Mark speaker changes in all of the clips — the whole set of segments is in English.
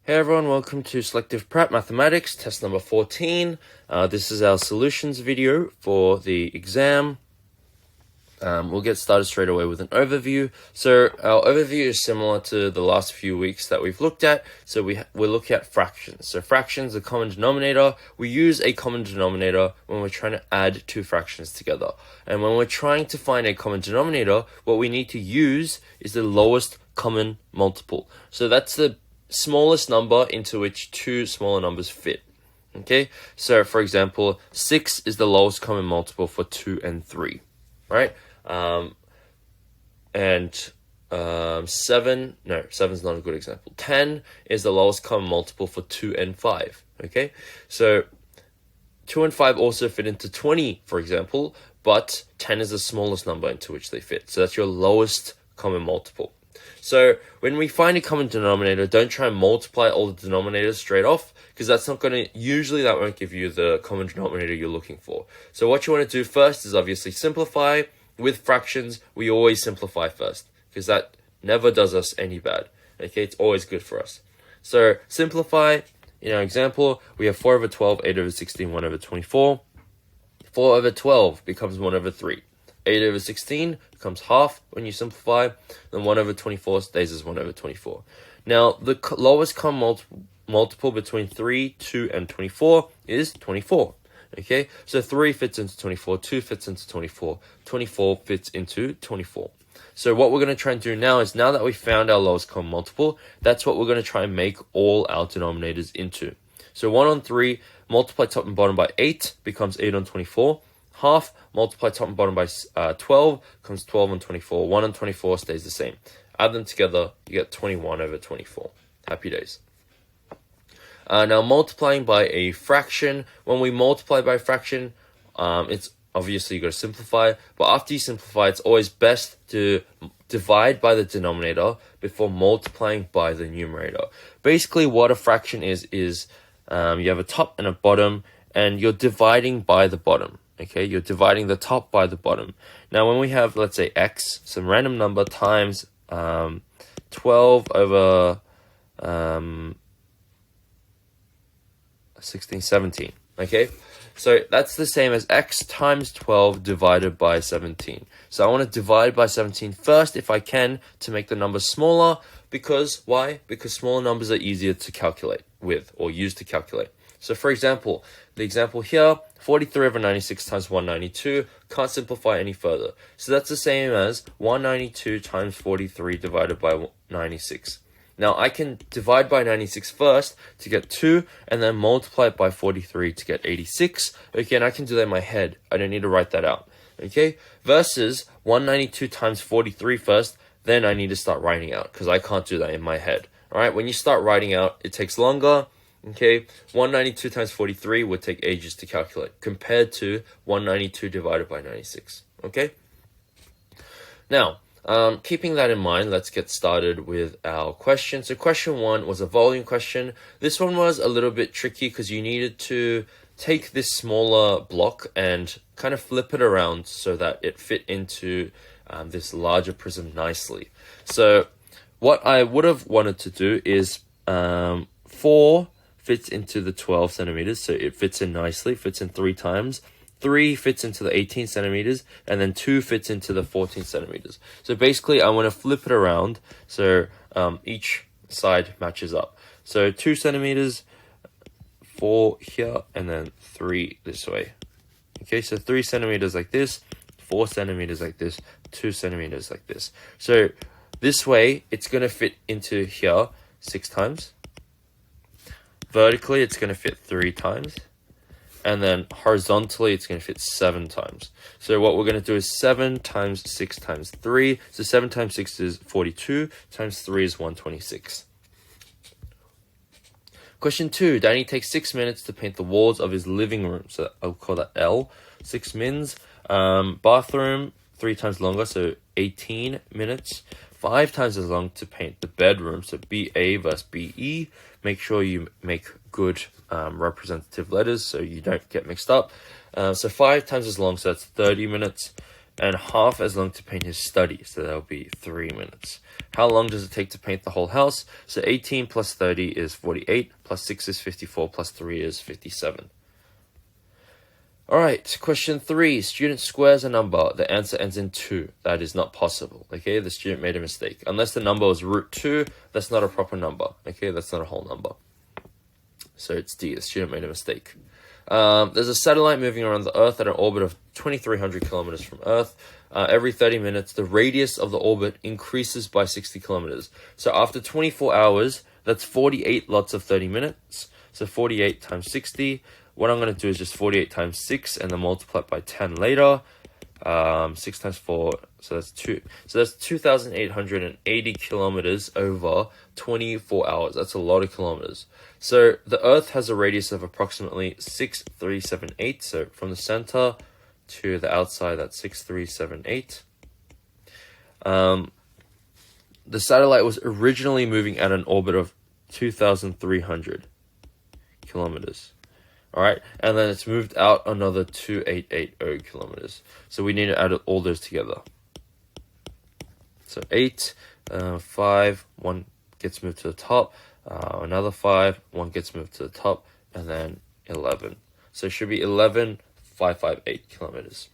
Speaker 1: Hey everyone, welcome to Selective Prep Mathematics, test number 14. This is our solutions video for the exam. We'll get started straight away with an overview. So our overview is similar to the last few weeks that we've looked at. So we'll look at fractions. So fractions, a common denominator. We use a common denominator when we're trying to add two fractions together. And when we're trying to find a common denominator, what we need to use is the lowest common multiple. So that's the smallest number into which two smaller numbers fit. Okay, so for example, 6 is the lowest common multiple for 2 and 3, right? Seven's not a good example. 10 is the lowest common multiple for 2 and 5. Okay, so 2 and 5 also fit into 20, for example, but 10 is the smallest number into which they fit. So that's your lowest common multiple. So when we find a common denominator, don't try and multiply all the denominators straight off, because that's not going to, usually that won't give you the common denominator you're looking for. So what you want to do first is obviously simplify. With fractions, we always simplify first, because that never does us any bad. Okay, it's always good for us. So simplify. In our example, we have 4 over 12, 8 over 16, 1 over 24. 4 over 12 becomes 1 over 3. 8 over 16 becomes half when you simplify. Then 1 over 24 stays as 1 over 24. Now, the lowest common multiple between 3, 2, and 24 is 24. Okay, so 3 fits into 24, 2 fits into 24, 24 fits into 24. So what we're going to try and do now is, now that we found our lowest common multiple, that's what we're going to try and make all our denominators into. So 1 on 3, multiply top and bottom by 8, becomes 8 on 24. Half, multiply top and bottom by 12, becomes 12 on 24. 1 on 24 stays the same. Add them together, you get 21 over 24. Happy days. Now multiplying by a fraction. When we multiply by a fraction, it's obviously you got to simplify. But after you simplify, it's always best to divide by the denominator before multiplying by the numerator. Basically, what a fraction is you have a top and a bottom, and you're dividing by the bottom. Okay, you're dividing the top by the bottom. Now, when we have, let's say, x, some random number times 12 over 16, 17. Okay, so that's the same as x times 12 divided by 17. So I want to divide by 17 first if I can, to make the number smaller. Because why? Because smaller numbers are easier to calculate with, or use to calculate. So for example, the example here, 43 over 96 times 192, can't simplify any further. So that's the same as 192 times 43 divided by 96. Now I can divide by 96 first to get 2, and then multiply it by 43 to get 86. Okay, and I can do that in my head. I don't need to write that out. Okay, versus 192 times 43 first, then I need to start writing out, because I can't do that in my head. All right, when you start writing out, it takes longer. Okay, 192 times 43 would take ages to calculate, compared to 192 divided by 96. Okay, now, keeping that in mind, let's get started with our question. So question 1 was a volume question. This one was a little bit tricky because you needed to take this smaller block and kind of flip it around so that it fit into this larger prism nicely. So what I would have wanted to do is 4 fits into the 12 centimeters, so it fits in nicely, fits in 3 times. 3 fits into the 18 centimeters, and then 2 fits into the 14 centimeters. So basically, I want to flip it around so each side matches up. So 2 centimeters, 4 here, and then 3 this way. Okay, so 3 centimeters like this, 4 centimeters like this, 2 centimeters like this. So this way, it's going to fit into here 6 times. Vertically, it's going to fit 3 times. And then horizontally, it's going to fit 7 times. So what we're going to do is 7 times 6 times 3. So 7 times 6 is 42, times 3 is 126. Question 2. Danny takes 6 minutes to paint the walls of his living room. So I'll call that L. 6 mins. Bathroom, 3 times longer, so 18 minutes. 5 times as long to paint the bedroom. So BA versus BE. Make sure you make good representative letters so you don't get mixed up. So 5 times as long, so that's 30 minutes. and half as long to paint his study, so that'll be 3 minutes. How long does it take to paint the whole house? So 18 plus 30 is 48, plus 6 is 54, plus 3 is 57. Alright, question 3. Student squares a number. The answer ends in 2. That is not possible. Okay, the student made a mistake. Unless the number was root 2, that's not a proper number. Okay, that's not a whole number. So it's D. The student made a mistake. There's a satellite moving around the Earth at an orbit of 2,300 kilometers from Earth. Every 30 minutes, the radius of the orbit increases by 60 kilometers. So after 24 hours, that's 48 lots of 30 minutes. So 48 times 60. What I'm going to do is just 48 times 6 and then multiply it by 10 later. 6 times 4, so that's 2. So that's 2,880 kilometers over 24 hours. That's a lot of kilometers. So the Earth has a radius of approximately 6,378. So from the center to the outside, that's 6,378. The satellite was originally moving at an orbit of 2,300 kilometers. All right, and then it's moved out another 2,880 kilometers. So we need to add all those together. So 8, 5, 1 gets moved to the top, another 5, 1 gets moved to the top, and then 11. So it should be 11,558 kilometers.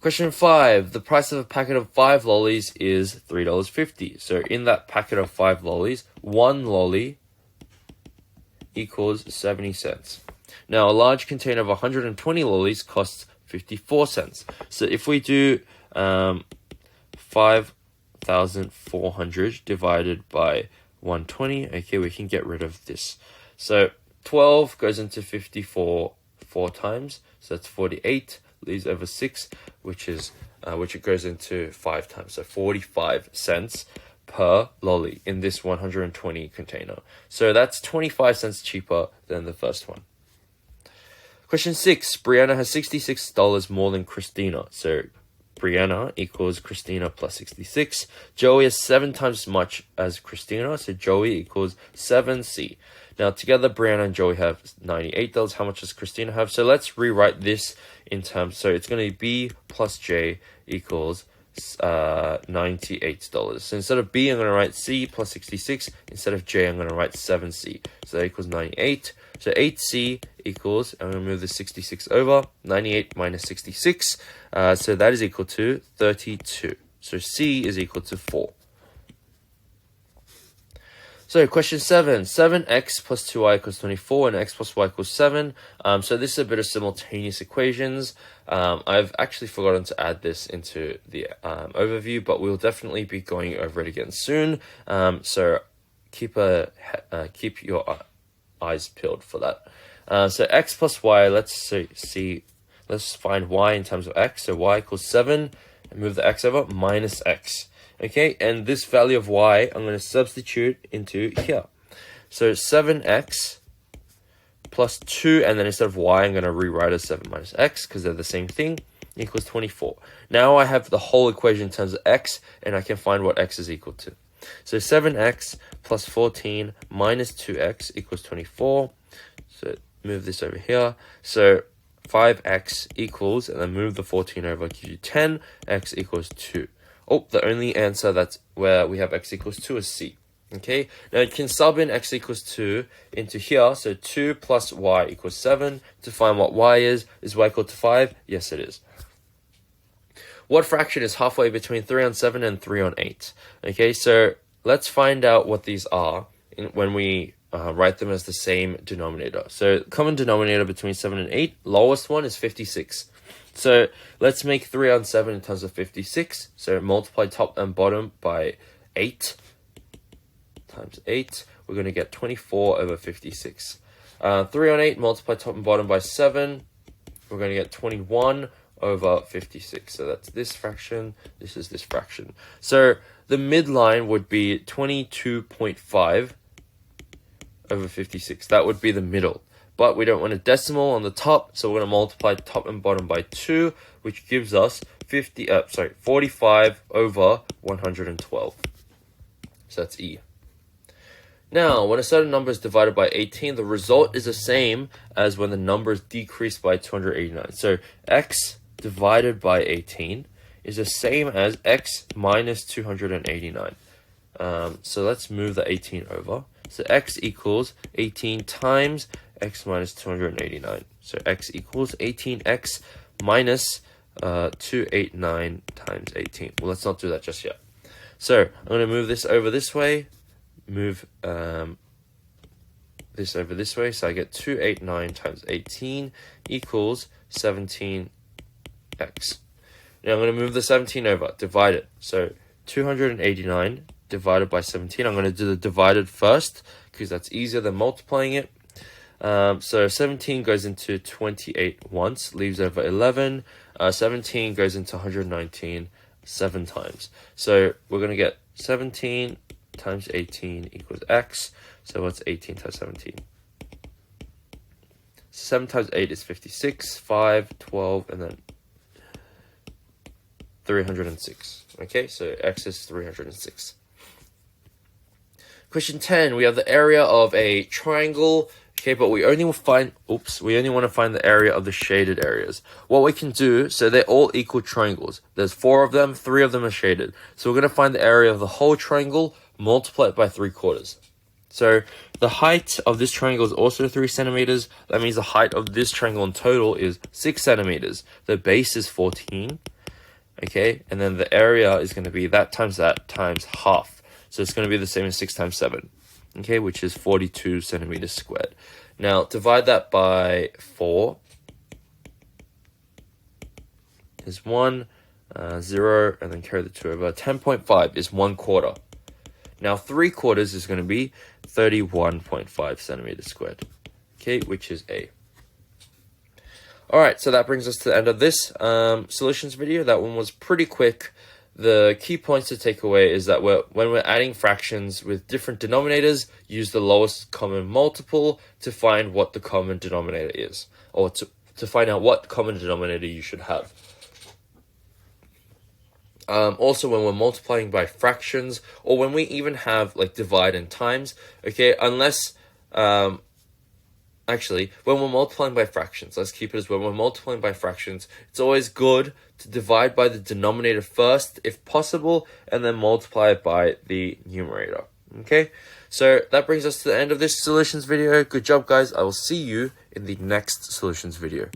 Speaker 1: Question 5. The price of a packet of 5 lollies is $3.50. So in that packet of 5 lollies, 1 lolly equals 70 cents. Now, a large container of 120 lollies costs 54 cents. So if we do 5,400 divided by 120, okay, we can get rid of this. So 12 goes into 54 4 times, so that's 48, leaves over 6, which it goes into 5 times, so 45 cents per lolly in this 120 container. So that's 25 cents cheaper than the first one. Question 6. Brianna has $66 more than Christina. So Brianna equals Christina plus 66. Joey has 7 times as much as Christina. So Joey equals 7C. Now together Brianna and Joey have $98. How much does Christina have? So let's rewrite this in terms. So it's going to be B plus J equals $98. So instead of B, I'm going to write C plus 66. Instead of J, I'm going to write 7C. So that equals 98. So 8C equals, I'm going to move the 66 over, 98 minus 66. So that is equal to 32. So C is equal to 4. So question 7, 7x plus 2y equals 24 and x plus y equals 7. So this is a bit of simultaneous equations. I've actually forgotten to add this into the overview, but we'll definitely be going over it again soon. So keep your eyes peeled for that. So x plus y, let's find y in terms of x. So y equals 7, and move the x over, minus x. Okay, and this value of y, I'm going to substitute into here. So 7x plus 2, and then instead of y, I'm going to rewrite as 7 minus x, because they're the same thing, equals 24. Now I have the whole equation in terms of x, and I can find what x is equal to. So 7x plus 14 minus 2x equals 24. So move this over here. So 5x equals, and then move the 14 over, gives you 10, x equals 2. Oh, the only answer that's where we have x equals 2 is C. Okay, now you can sub in x equals 2 into here. So 2 plus y equals 7. To find what y is y equal to 5? Yes, it is. What fraction is halfway between 3 on 7 and 3 on 8? Okay, so let's find out what these are when we write them as the same denominator. So common denominator between 7 and 8, lowest one is 56. So let's make 3 on 7 in terms of 56. So multiply top and bottom by 8 times 8. We're going to get 24 over 56. 3 on 8, multiply top and bottom by 7. We're going to get 21 over 56. So that's this fraction. This is this fraction. So the midline would be 22.5 over 56. That would be the middle. But we don't want a decimal on the top, so we're going to multiply top and bottom by 2, which gives us 45 over 112. So that's E. Now, when a certain number is divided by 18, the result is the same as when the number is decreased by 289. So x divided by 18 is the same as x minus 289. So let's move the 18 over. So x equals 18 times x minus 289. So x equals 18x minus 289 times 18. Well, let's not do that just yet. So I'm going to move this over this way, move this over this way. So I get 289 times 18 equals 17x. Now I'm going to move the 17 over, divide it. So 289 divided by 17. I'm going to do the divided first because that's easier than multiplying it. So 17 goes into 28 once, leaves over 11. 17 goes into 119 7 times. So we're going to get 17 times 18 equals x. So what's 18 times 17? 7 times 8 is 56, 5, 12, and then 306. Okay, so x is 306. Question 10, we have the area of a triangle. Okay, but we only want to find the area of the shaded areas. What we can do, so they're all equal triangles. There's 4 of them, 3 of them are shaded. So we're going to find the area of the whole triangle, multiply it by 3/4. So the height of this triangle is also 3 centimeters. That means the height of this triangle in total is 6 centimeters. The base is 14. Okay, and then the area is going to be that times half. So it's going to be the same as 6 times 7. Okay, which is 42 centimeters squared. Now, divide that by 4. Is 1, 0, and then carry the 2 over. 10.5 is 1/4. Now, 3/4 is going to be 31.5 centimeters squared. Okay, which is A. Alright, so that brings us to the end of this solutions video. That one was pretty quick. The key points to take away is that when we're adding fractions with different denominators, use the lowest common multiple to find what the common denominator is, or to find out what common denominator you should have. Also, when we're multiplying by fractions, or when we even have like divide and times, okay, unless actually, when we're multiplying by fractions, let's keep it as when we're multiplying by fractions, it's always good to divide by the denominator first, if possible, and then multiply it by the numerator. Okay, so that brings us to the end of this solutions video. Good job, guys. I will see you in the next solutions video.